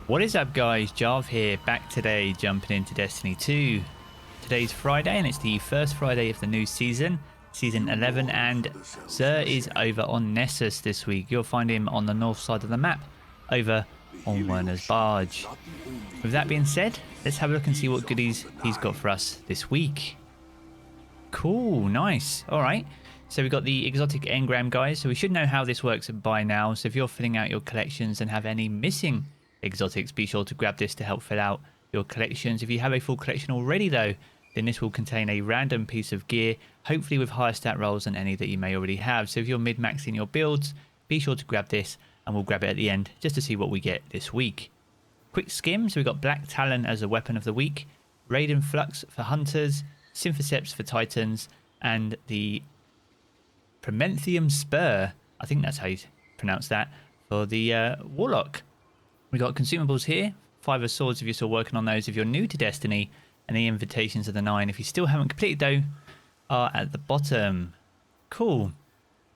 What is up guys, Jarv here, back today jumping into Destiny 2. Today's Friday and it's the first Friday of the new season, Season 11, and XUR is over on Nessus this week. You'll find him on the north side of the map, over on Werner's Barge. With that being said, let's have a look and see what goodies he's got for us this week. Cool, nice, alright. So we've got the exotic Engram guys, so we should know how this works by now. So if you're filling out your collections and have any missing exotics, be sure to grab this to help fill out your collections. If you have a full collection already though, then this will contain a random piece of gear, hopefully with higher stat rolls than any that you may already have. So if you're mid-maxing your builds, be sure to grab this and we'll grab it at the end just to see what we get this week. Quick skim, so we've got Black Talon as a weapon of the week, Raiden Flux for hunters, Symphoceps for titans, and the Prometheum Spur, I think that's how you pronounce that, for the Warlock. We got consumables here, 5 of swords if you're still working on those if you're new to Destiny, and the invitations of the 9 if you still haven't completed though are at the bottom. Cool.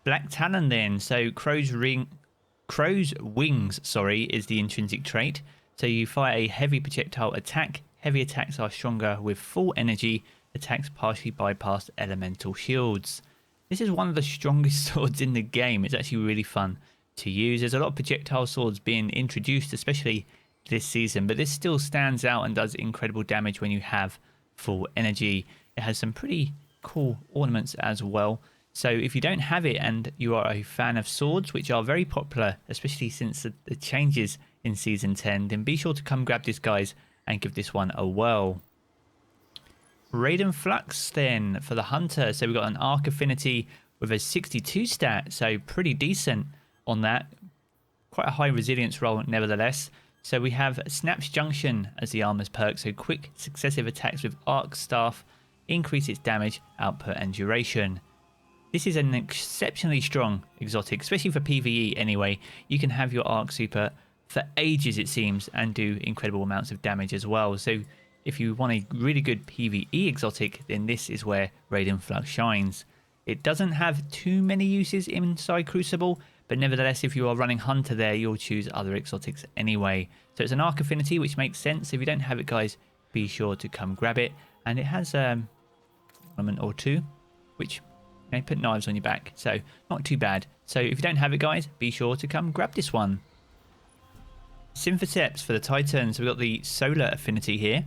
Black Talon then, so Crow's wings, is the intrinsic trait. So you fire a heavy projectile attack. Heavy attacks are stronger with full energy. Attacks partially bypass elemental shields. This is one of the strongest swords in the game. It's actually really fun to use. There's a lot of projectile swords being introduced, especially this season, but this still stands out and does incredible damage when you have full energy. It has some pretty cool ornaments as well. So if you don't have it and you are a fan of swords, which are very popular, especially since the changes in Season 10, then be sure to come grab this, guys, and give this one a whirl. Raiden Flux then for the hunter. So we've got an arc affinity with a 62 stat, so pretty decent on that. Quite a high resilience roll nevertheless. So we have Snap's Junction as the armor's perk, so quick successive attacks with arc staff increase its damage, output and duration. This is an exceptionally strong exotic, especially for PvE anyway. You can have your arc super for ages it seems and do incredible amounts of damage as well. So if you want a really good PvE exotic, then this is where Raiden Flux shines. It doesn't have too many uses inside Crucible, but nevertheless, if you are running Hunter there, you'll choose other exotics anyway. So it's an arc affinity, which makes sense. If you don't have it, guys, be sure to come grab it. And it has an ornament or two, which may put knives on your back. So not too bad. So if you don't have it, guys, be sure to come grab this one. Symphoceps for the Titans. We've got the solar affinity here.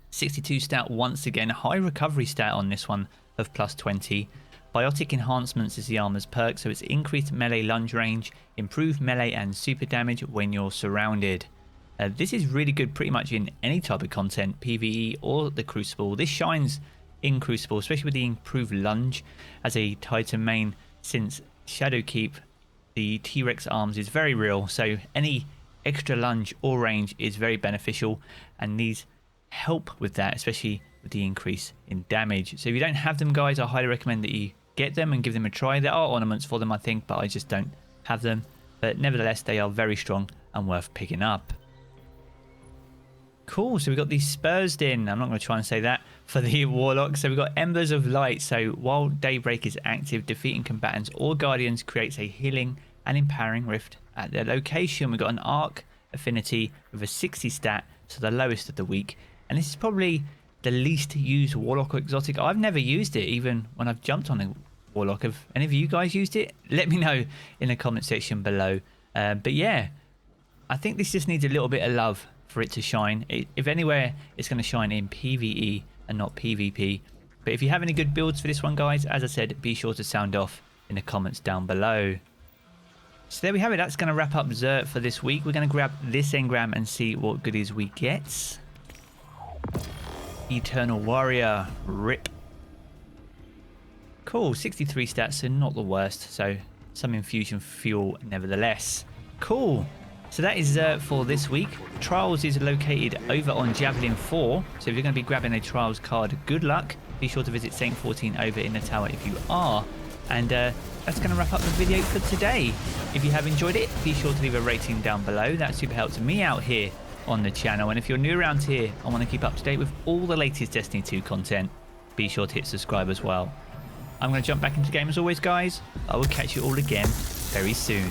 62 stat once again. High recovery stat on this one of plus 20. Biotic enhancements is the armor's perk, so it's increased melee lunge range, improved melee and super damage when you're surrounded. This is really good pretty much in any type of content, PvE or the Crucible. This shines in Crucible, especially with the improved lunge as a Titan main, since Shadowkeep, the T-Rex arms is very real, so any extra lunge or range is very beneficial, and these help with that, especially with the increase in damage. So if you don't have them, guys, I highly recommend that you get them and give them a try. There are ornaments for them, I think, but I just don't have them. But nevertheless, they are very strong and worth picking up. Cool, so we've got these spurs in. I'm not going to try and say that for the Warlock. So we've got Embers of Light. So while Daybreak is active, defeating combatants or guardians creates a healing and empowering rift at their location. We've got an arc affinity with a 60 stat, so the lowest of the week. And this is probably the least used Warlock or exotic. I've never used it, even when I've jumped on a Warlock. Have any of you guys used it? Let me know in the comment section below. But yeah, I think this just needs a little bit of love for it to shine. If anywhere, it's going to shine in PvE and not PvP. But if you have any good builds for this one, guys, as I said, be sure to sound off in the comments down below. So there we have it. That's going to wrap up XUR for this week. We're going to grab this Engram and see what goodies we get. Eternal Warrior, rip. Cool, 63 stats, so not the worst. So some infusion fuel nevertheless. Cool. So that is for this week. Trials is located over on Javelin 4. So if you're going to be grabbing a Trials card, good luck. Be sure to visit Saint 14 over in the tower if you are. And that's going to wrap up the video for today. If you have enjoyed it, be sure to leave a rating down below. That super helps me out here on the channel. And if you're new around here and want to keep up to date with all the latest Destiny 2 content, be sure to hit subscribe as well. I'm going to jump back into the game as always, guys. I will catch you all again very soon.